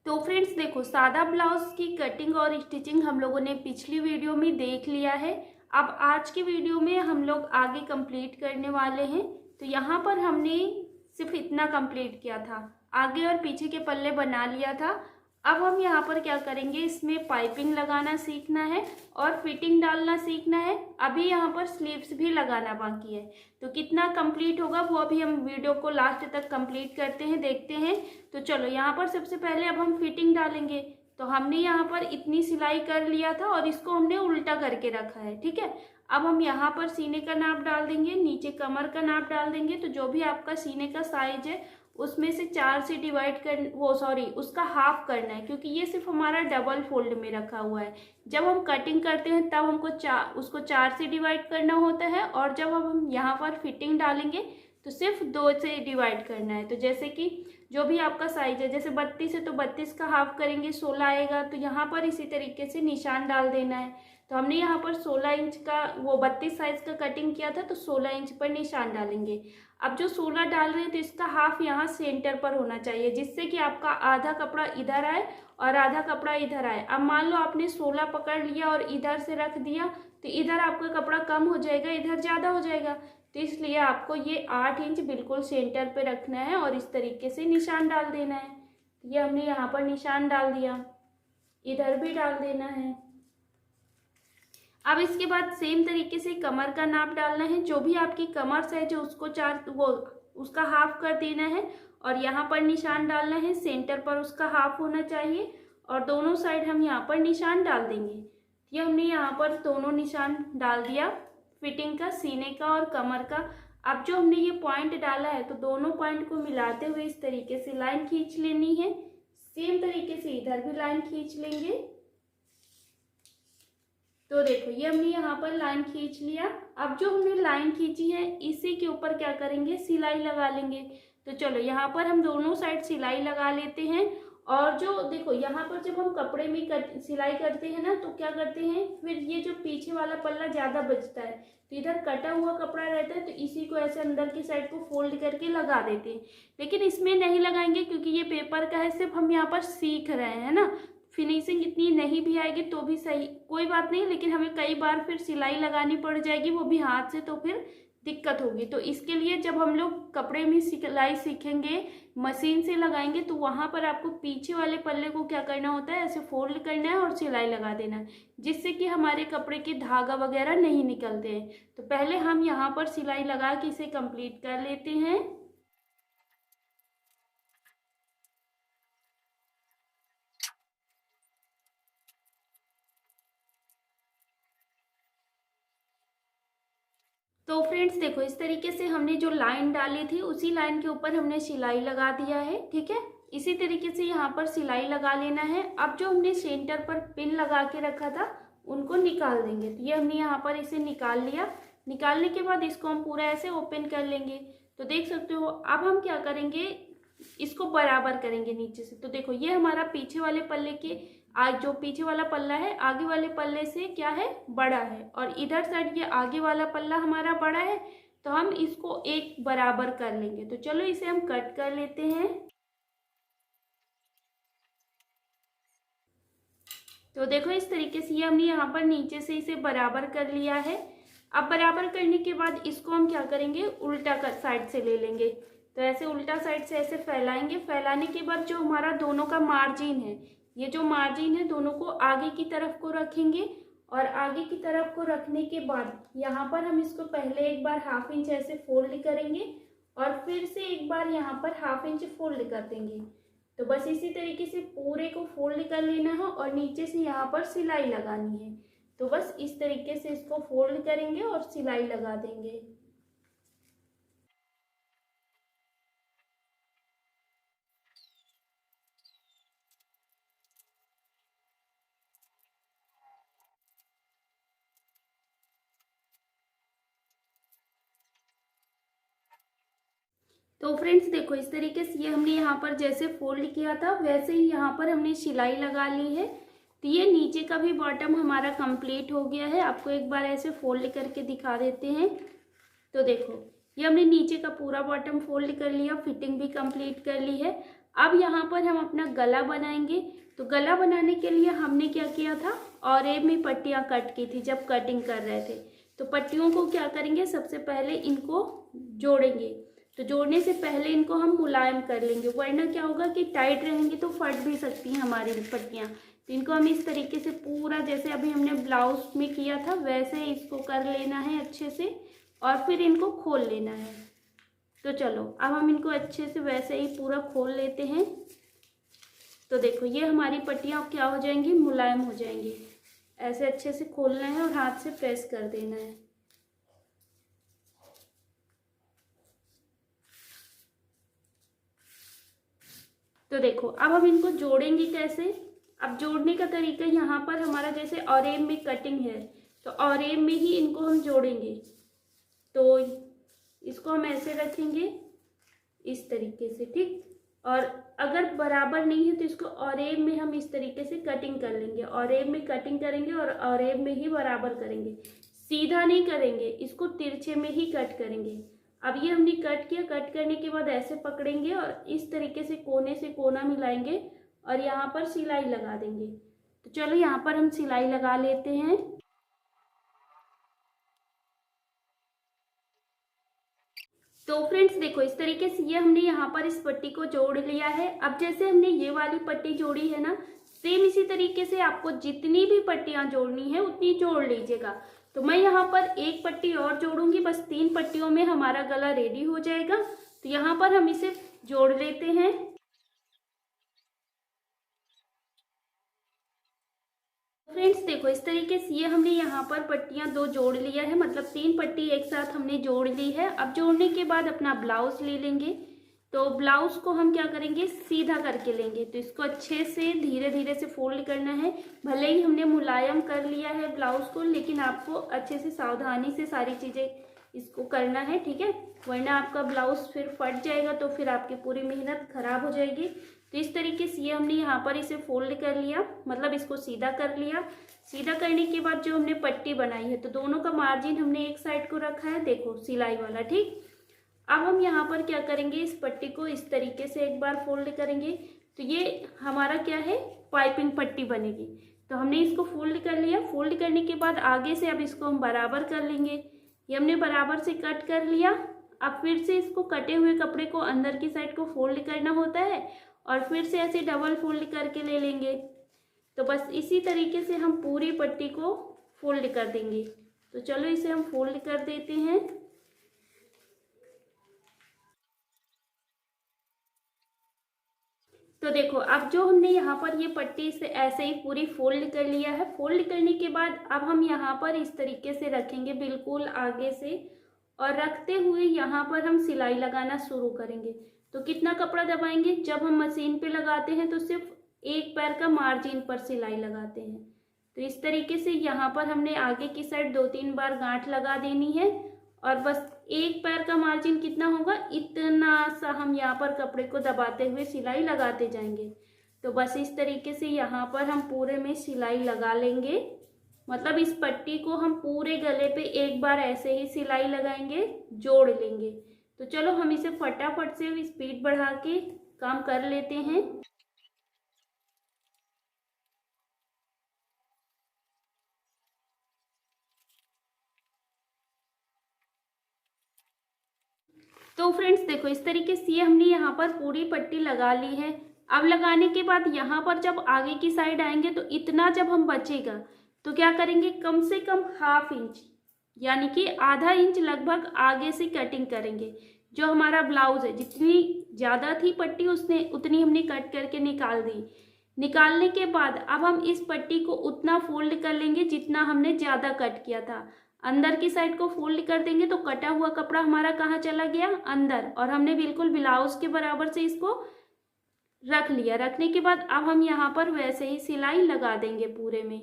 तो फ्रेंड्स देखो, सादा ब्लाउज की कटिंग और स्टिचिंग हम लोगों ने पिछली वीडियो में देख लिया है। अब आज की वीडियो में हम लोग आगे कंप्लीट करने वाले हैं। तो यहाँ पर हमने सिर्फ इतना कंप्लीट किया था, आगे और पीछे के पल्ले बना लिया था। अब हम यहाँ पर क्या करेंगे, इसमें पाइपिंग लगाना सीखना है और फिटिंग डालना सीखना है। अभी यहाँ पर स्लीव्स भी लगाना बाकी है। तो कितना कंप्लीट होगा वो अभी हम वीडियो को लास्ट तक कंप्लीट करते हैं, देखते हैं। तो चलो यहाँ पर सबसे पहले अब हम फिटिंग डालेंगे। तो हमने यहाँ पर इतनी सिलाई कर लिया था और इसको हमने उल्टा करके रखा है, ठीक है। अब हम यहाँ पर सीने का नाप डाल देंगे, नीचे कमर का नाप डाल देंगे। तो जो भी आपका सीने का साइज है उसमें से 4 से डिवाइड कर उसका हाफ करना है, क्योंकि ये सिर्फ हमारा डबल फोल्ड में रखा हुआ है। जब हम कटिंग करते हैं तब हमको उसको 4 से डिवाइड करना होता है, और जब हम यहाँ पर फिटिंग डालेंगे तो सिर्फ 2 से डिवाइड करना है। तो जैसे कि जो भी आपका साइज है, जैसे 32 है तो 32 का हाफ करेंगे, 16 आएगा। तो यहाँ पर इसी तरीके से निशान डाल देना है। तो हमने यहाँ पर 16 इंच का 32 साइज का कटिंग किया था, तो 16 इंच पर निशान डालेंगे। अब जो 16 डाल रहे हैं तो इसका हाफ यहाँ सेंटर पर होना चाहिए, जिससे कि आपका आधा कपड़ा इधर आए और आधा कपड़ा इधर आए। अब मान लो आपने 16 पकड़ लिया और इधर से रख दिया, तो इधर आपका कपड़ा कम हो जाएगा, इधर ज़्यादा हो जाएगा। तो इसलिए आपको ये 8 इंच बिल्कुल सेंटर पे रखना है और इस तरीके से निशान डाल देना है। ये हमने यहाँ पर निशान डाल दिया, इधर भी डाल देना है। अब इसके बाद सेम तरीके से कमर का नाप डालना है। जो भी आपकी कमर साइज है उसको उसका हाफ कर देना है और यहाँ पर निशान डालना है, सेंटर पर उसका हाफ होना चाहिए और दोनों साइड हम यहाँ पर निशान डाल देंगे। ये हमने यहाँ पर दोनों निशान डाल दिया, फिटिंग का, सीने का और कमर का। अब जो हमने ये पॉइंट डाला है तो दोनों पॉइंट को मिलाते हुए इस तरीके से लाइन खींच लेनी है। सेम तरीके से इधर भी लाइन खींच लेंगे। तो देखो, ये हमने यहाँ पर लाइन खींच लिया। अब जो हमने लाइन खींची है इसी के ऊपर क्या करेंगे, सिलाई लगा लेंगे। तो चलो यहाँ पर हम दोनों साइड सिलाई लगा लेते हैं। और जो देखो, यहाँ पर जब हम कपड़े में सिलाई करते हैं ना, तो क्या करते हैं, फिर ये जो पीछे वाला पल्ला ज़्यादा बचता है, तो इधर कटा हुआ कपड़ा रहता है, तो इसी को ऐसे अंदर की साइड को फोल्ड करके लगा देते हैं। लेकिन इसमें नहीं लगाएंगे क्योंकि ये पेपर का है, सिर्फ हम यहाँ पर सीख रहे हैं ना। फिनिशिंग इतनी नहीं भी आएगी तो भी सही, कोई बात नहीं, लेकिन हमें कई बार फिर सिलाई लगानी पड़ जाएगी, वो भी हाथ से, तो फिर दिक्कत होगी। तो इसके लिए जब हम लोग कपड़े में सिलाई सीखेंगे, मशीन से लगाएंगे, तो वहाँ पर आपको पीछे वाले पल्ले को क्या करना होता है, ऐसे फोल्ड करना है और सिलाई लगा देना है, जिससे कि हमारे कपड़े के धागा वगैरह नहीं निकलते हैं। तो पहले हम यहाँ पर सिलाई लगा के इसे कंप्लीट कर लेते हैं। तो फ्रेंड्स देखो, इस तरीके से हमने जो लाइन डाली थी उसी लाइन के ऊपर हमने सिलाई लगा दिया है, ठीक है। इसी तरीके से यहाँ पर सिलाई लगा लेना है। अब जो हमने सेंटर पर पिन लगा के रखा था उनको निकाल देंगे। तो ये हमने यहाँ पर इसे निकाल लिया। निकालने के बाद इसको हम पूरा ऐसे ओपन कर लेंगे। तो देख सकते हो, अब हम क्या करेंगे, इसको बराबर करेंगे नीचे से। तो देखो, ये हमारा पीछे वाले पल्ले के जो पीछे वाला पल्ला है आगे वाले पल्ले से क्या है, बड़ा है, और इधर साइड ये आगे वाला पल्ला हमारा बड़ा है। तो हम इसको एक बराबर कर लेंगे। तो चलो इसे हम कट कर लेते हैं। तो देखो, इस तरीके से ये हमने यहाँ पर नीचे से इसे बराबर कर लिया है। अब बराबर करने के बाद इसको हम क्या करेंगे, उल्टा कर साइड से ले लेंगे। तो ऐसे उल्टा साइड से ऐसे फैलाएंगे। फैलाने के बाद जो हमारा दोनों का मार्जिन है, ये जो मार्जिन है दोनों को आगे की तरफ को रखेंगे। और आगे की तरफ को रखने के बाद यहाँ पर हम इसको पहले एक बार ½ इंच ऐसे फोल्ड करेंगे और फिर से एक बार यहाँ पर ½ इंच फोल्ड कर देंगे। तो बस इसी तरीके से पूरे को फोल्ड कर लेना है और नीचे से यहाँ पर सिलाई लगानी है। तो बस इस तरीके से इसको फोल्ड करेंगे और सिलाई लगा देंगे। तो फ्रेंड्स देखो, इस तरीके से ये हमने यहाँ पर जैसे फोल्ड किया था वैसे ही यहाँ पर हमने सिलाई लगा ली है। तो ये नीचे का भी बॉटम हमारा कंप्लीट हो गया है। आपको एक बार ऐसे फोल्ड करके दिखा देते हैं। तो देखो, ये हमने नीचे का पूरा बॉटम फोल्ड कर लिया, फिटिंग भी कंप्लीट कर ली है। अब यहाँ पर हम अपना गला बनाएंगे। तो गला बनाने के लिए हमने क्या किया था, ऑरेब में पट्टियाँ कट की थी जब कटिंग कर रहे थे। तो पट्टियों को क्या करेंगे, सबसे पहले इनको जोड़ेंगे। तो जोड़ने से पहले इनको हम मुलायम कर लेंगे, वरना क्या होगा कि टाइट रहेंगी तो फट भी सकती हैं हमारी पट्टियाँ। तो इनको हम इस तरीके से पूरा, जैसे अभी हमने ब्लाउज में किया था वैसे इसको कर लेना है अच्छे से, और फिर इनको खोल लेना है। तो चलो अब हम इनको अच्छे से वैसे ही पूरा खोल लेते हैं। तो देखो ये हमारी पट्टियाँ क्या हो जाएंगी, मुलायम हो जाएंगी। ऐसे अच्छे से खोलना है और हाथ से प्रेस कर देना है। तो देखो अब हम इनको जोड़ेंगे कैसे। अब जोड़ने का तरीका यहाँ पर हमारा, जैसे ऑरेब में कटिंग है तो ऑरेब में ही इनको हम जोड़ेंगे। तो इसको हम ऐसे रखेंगे इस तरीके से, ठीक। और अगर बराबर नहीं है तो इसको ऑरेब में हम इस तरीके से कटिंग कर लेंगे। ऑरेब में कटिंग करेंगे और ऑरेब में ही बराबर करेंगे, सीधा नहीं करेंगे, इसको तिरछे में ही कट करेंगे। अब ये हमने कट किया, कट करने के बाद ऐसे पकड़ेंगे और इस तरीके से कोने से कोना मिलाएंगे और यहाँ पर सिलाई लगा देंगे। तो चलो यहाँ पर हम सिलाई लगा लेते हैं। तो फ्रेंड्स देखो इस तरीके से ये हमने यहाँ पर इस पट्टी को जोड़ लिया है। अब जैसे हमने ये वाली पट्टी जोड़ी है ना, सेम इसी तरीके से आपको जितनी भी पट्टियाँ जोड़नी है उतनी जोड़ लीजिएगा। तो मैं यहाँ पर एक पट्टी और जोड़ूंगी, बस 3 पट्टियों में हमारा गला रेडी हो जाएगा। तो यहाँ पर हम इसे जोड़ लेते हैं। फ्रेंड्स देखो इस तरीके से ये हमने यहाँ पर पट्टियाँ 2 जोड़ लिया है, मतलब 3 पट्टी एक साथ हमने जोड़ ली है। अब जोड़ने के बाद अपना ब्लाउज ले लेंगे। तो ब्लाउज को हम क्या करेंगे, सीधा करके लेंगे। तो इसको अच्छे से धीरे धीरे से फोल्ड करना है। भले ही हमने मुलायम कर लिया है ब्लाउज को, लेकिन आपको अच्छे से सावधानी से सारी चीज़ें इसको करना है, ठीक है, वरना आपका ब्लाउज फिर फट जाएगा तो फिर आपकी पूरी मेहनत खराब हो जाएगी। तो इस तरीके से ये हमने यहाँ पर इसे फोल्ड कर लिया, मतलब इसको सीधा कर लिया। सीधा करने के बाद जो हमने पट्टी बनाई है तो दोनों का मार्जिन हमने एक साइड को रखा है, देखो सिलाई वाला, ठीक। अब हम यहाँ पर क्या करेंगे, इस पट्टी को इस तरीके से एक बार फोल्ड करेंगे। तो ये हमारा क्या है, पाइपिंग पट्टी बनेगी। तो हमने इसको फोल्ड कर लिया। फोल्ड करने के बाद आगे से अब इसको हम बराबर कर लेंगे। ये हमने बराबर से कट कर लिया। अब फिर से इसको कटे हुए कपड़े को अंदर की साइड को फोल्ड करना होता है और फिर से ऐसे डबल फोल्ड करके ले लेंगे। तो बस इसी तरीके से हम पूरी पट्टी को फोल्ड कर देंगे। तो चलो इसे हम फोल्ड कर देते हैं। तो देखो अब जो हमने यहाँ पर ये पट्टी से ऐसे ही पूरी फोल्ड कर लिया है। फोल्ड करने के बाद अब हम यहाँ पर इस तरीके से रखेंगे बिल्कुल आगे से, और रखते हुए यहाँ पर हम सिलाई लगाना शुरू करेंगे। तो कितना कपड़ा दबाएंगे, जब हम मशीन पे लगाते हैं तो सिर्फ एक पैर का मार्जिन पर सिलाई लगाते हैं। तो इस तरीके से यहाँ पर हमने आगे की साइड 2-3 बार गांठ लगा देनी है और बस एक पैर का मार्जिन कितना होगा, इतना सा हम यहाँ पर कपड़े को दबाते हुए सिलाई लगाते जाएंगे। तो बस इस तरीके से यहाँ पर हम पूरे में सिलाई लगा लेंगे, मतलब इस पट्टी को हम पूरे गले पे एक बार ऐसे ही सिलाई लगाएंगे, जोड़ लेंगे। तो चलो हम इसे फटाफट से स्पीड बढ़ा के काम कर लेते हैं। तो फ्रेंड्स देखो इस तरीके से हमने यहाँ पर पूरी पट्टी लगा ली है। अब लगाने के बाद यहाँ पर जब आगे की साइड आएंगे तो इतना जब हम बचेगा तो क्या करेंगे, कम से कम ½ इंच यानी कि आधा इंच लगभग आगे से कटिंग करेंगे। जो हमारा ब्लाउज है, जितनी ज़्यादा थी पट्टी उसने उतनी हमने कट करके निकाल दी। निकालने के बाद अब हम इस पट्टी को उतना फोल्ड कर लेंगे जितना हमने ज़्यादा कट किया था। अंदर की साइड को फोल्ड कर देंगे तो कटा हुआ कपड़ा हमारा कहाँ चला गया, अंदर, और हमने बिल्कुल ब्लाउज के बराबर से इसको रख लिया। रखने के बाद अब हम यहाँ पर वैसे ही सिलाई लगा देंगे पूरे में।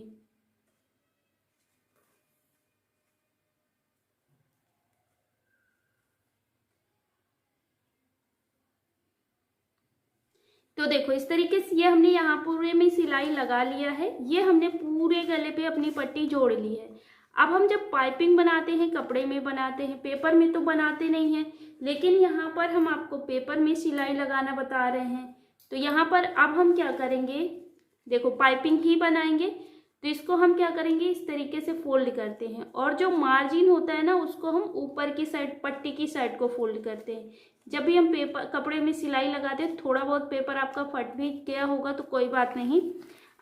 तो देखो इस तरीके से ये हमने यहाँ पूरे में सिलाई लगा लिया है। ये हमने पूरे गले पे अपनी पट्टी जोड़ ली है। अब हम जब पाइपिंग बनाते हैं, कपड़े में बनाते हैं, पेपर में तो बनाते नहीं हैं, लेकिन यहाँ पर हम आपको पेपर में सिलाई लगाना बता रहे हैं। तो यहाँ पर अब हम क्या करेंगे, देखो पाइपिंग ही बनाएंगे, तो इसको हम क्या करेंगे, इस तरीके से फोल्ड करते हैं और जो मार्जिन होता है ना उसको हम ऊपर की साइड, पट्टी की साइड को फोल्ड करते हैं। जब भी हम पेपर कपड़े में सिलाई लगाते हैं, थोड़ा बहुत पेपर आपका फट भी गया होगा तो कोई बात नहीं।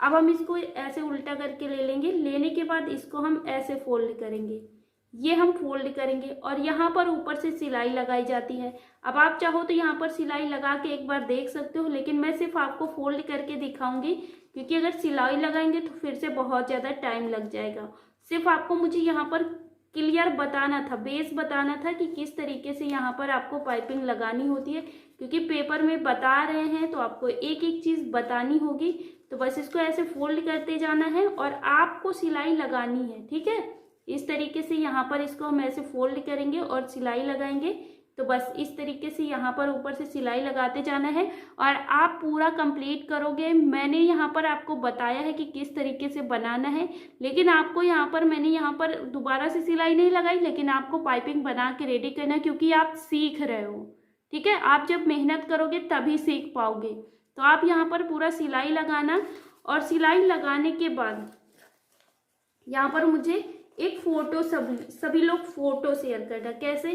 अब हम इसको ऐसे उल्टा करके ले लेंगे, लेने के बाद इसको हम ऐसे फोल्ड करेंगे, ये हम फोल्ड करेंगे और यहाँ पर ऊपर से सिलाई लगाई जाती है। अब आप चाहो तो यहाँ पर सिलाई लगा के एक बार देख सकते हो, लेकिन मैं सिर्फ आपको फोल्ड करके दिखाऊंगी, क्योंकि अगर सिलाई लगाएंगे तो फिर से बहुत ज़्यादा टाइम लग जाएगा। सिर्फ आपको मुझे यहाँ पर क्लियर बताना था, बेस बताना था कि किस तरीके से यहाँ पर आपको पाइपिंग लगानी होती है, क्योंकि पेपर में बता रहे हैं तो आपको एक एक चीज़ बतानी होगी। तो बस इसको ऐसे फोल्ड करते जाना है और आपको सिलाई लगानी है, ठीक है। इस तरीके से यहाँ पर इसको हम ऐसे फोल्ड करेंगे और सिलाई लगाएंगे। तो बस इस तरीके से यहाँ पर ऊपर से सिलाई लगाते जाना है और आप पूरा कंप्लीट करोगे। मैंने यहाँ पर आपको बताया है कि किस तरीके से बनाना है, लेकिन आपको यहाँ पर मैंने यहाँ पर दोबारा से सिलाई नहीं लगाई, लेकिन आपको पाइपिंग बना के रेडी करना है, क्योंकि आप सीख रहे हो, ठीक है। आप जब मेहनत करोगे तभी सीख पाओगे। तो आप यहाँ पर पूरा सिलाई लगाना और सिलाई लगाने के बाद यहाँ पर मुझे एक फ़ोटो सभी लोग फ़ोटो शेयर करना। कैसे,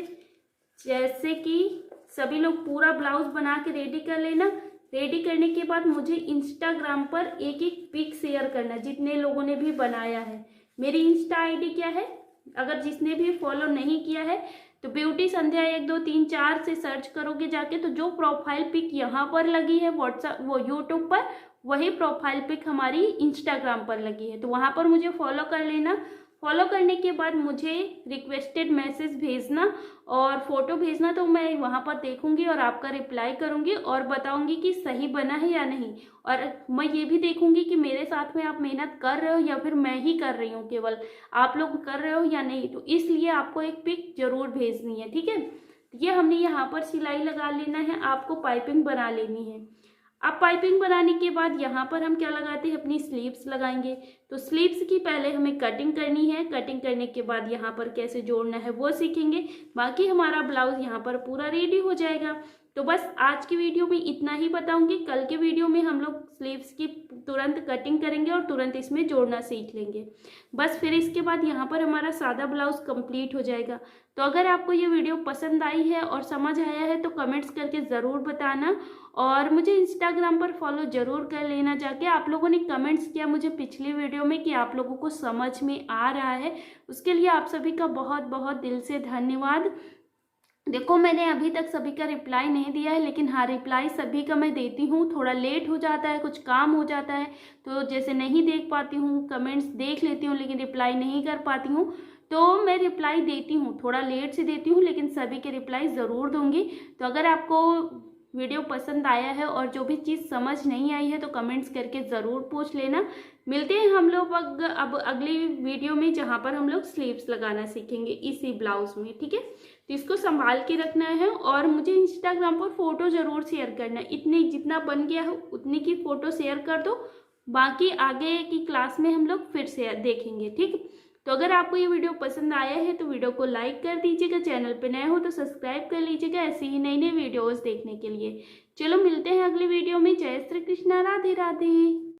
जैसे कि सभी लोग पूरा ब्लाउज बना के रेडी कर लेना। रेडी करने के बाद मुझे इंस्टाग्राम पर एक एक पिक शेयर करना, जितने लोगों ने भी बनाया है। मेरी इंस्टा आईडी क्या है, अगर जिसने भी फॉलो नहीं किया है तो ब्यूटी संध्या 1 2 3 4 से सर्च करोगे जाके, तो जो प्रोफाइल पिक यहाँ पर लगी है व्हाट्सएप वो यूट्यूब पर, वही प्रोफाइल पिक हमारी इंस्टाग्राम पर लगी है। तो वहाँ पर मुझे फॉलो कर लेना। फॉलो करने के बाद मुझे रिक्वेस्टेड मैसेज भेजना और फोटो भेजना, तो मैं वहाँ पर देखूंगी और आपका रिप्लाई करूंगी और बताऊंगी कि सही बना है या नहीं। और मैं ये भी देखूंगी कि मेरे साथ में आप मेहनत कर रहे हो या फिर मैं ही कर रही हूँ, केवल आप लोग कर रहे हो या नहीं। तो इसलिए आपको एक पिक जरूर भेजनी है, ठीक है। ये हमने यहाँ पर सिलाई लगा लेना है, आपको पाइपिंग बना लेनी है। अब पाइपिंग बनाने के बाद यहाँ पर हम क्या लगाते हैं, अपनी स्लीव्स लगाएंगे। तो स्लीव्स की पहले हमें कटिंग करनी है, कटिंग करने के बाद यहाँ पर कैसे जोड़ना है वो सीखेंगे। बाकी हमारा ब्लाउज यहाँ पर पूरा रेडी हो जाएगा। तो बस आज की वीडियो में इतना ही बताऊंगी। कल के वीडियो में हम लोग स्लीव्स की तुरंत कटिंग करेंगे और तुरंत इसमें जोड़ना सीख लेंगे। बस फिर इसके बाद यहाँ पर हमारा सादा ब्लाउज कंप्लीट हो जाएगा। तो अगर आपको ये वीडियो पसंद आई है और समझ आया है तो कमेंट्स करके ज़रूर बताना और मुझे इंस्टाग्राम पर फॉलो ज़रूर कर लेना जाके। आप लोगों ने कमेंट्स किया मुझे पिछली वीडियो में कि आप लोगों को समझ में आ रहा है, उसके लिए आप सभी का बहुत बहुत दिल से धन्यवाद। देखो मैंने अभी तक सभी का रिप्लाई नहीं दिया है, लेकिन हाँ रिप्लाई सभी का मैं देती हूँ। थोड़ा लेट हो जाता है, कुछ काम हो जाता है तो जैसे नहीं देख पाती हूँ, कमेंट्स देख लेती हूँ लेकिन रिप्लाई नहीं कर पाती हूँ, तो मैं रिप्लाई देती हूँ, थोड़ा लेट से देती हूँ, लेकिन सभी के रिप्लाई ज़रूर दूंगी। तो अगर आपको वीडियो पसंद आया है और जो भी चीज़ समझ नहीं आई है तो कमेंट्स करके ज़रूर पूछ लेना। मिलते हैं हम लोग अब अगली वीडियो में, जहाँ पर हम लोग स्लीव्स लगाना सीखेंगे इसी ब्लाउज में, ठीक है। तो इसको संभाल के रखना है और मुझे इंस्टाग्राम पर फोटो ज़रूर शेयर करना है। इतनी जितना बन गया है उतनी की फ़ोटो शेयर कर दो, बाकी आगे की क्लास में हम लोग फिर से देखेंगे, ठीक। तो अगर आपको ये वीडियो पसंद आया है तो वीडियो को लाइक कर दीजिएगा, चैनल पे नए हो तो सब्सक्राइब कर लीजिएगा ऐसे ही नई नई वीडियोस देखने के लिए। चलो मिलते हैं अगली वीडियो में। जय श्री कृष्णा, राधे राधे।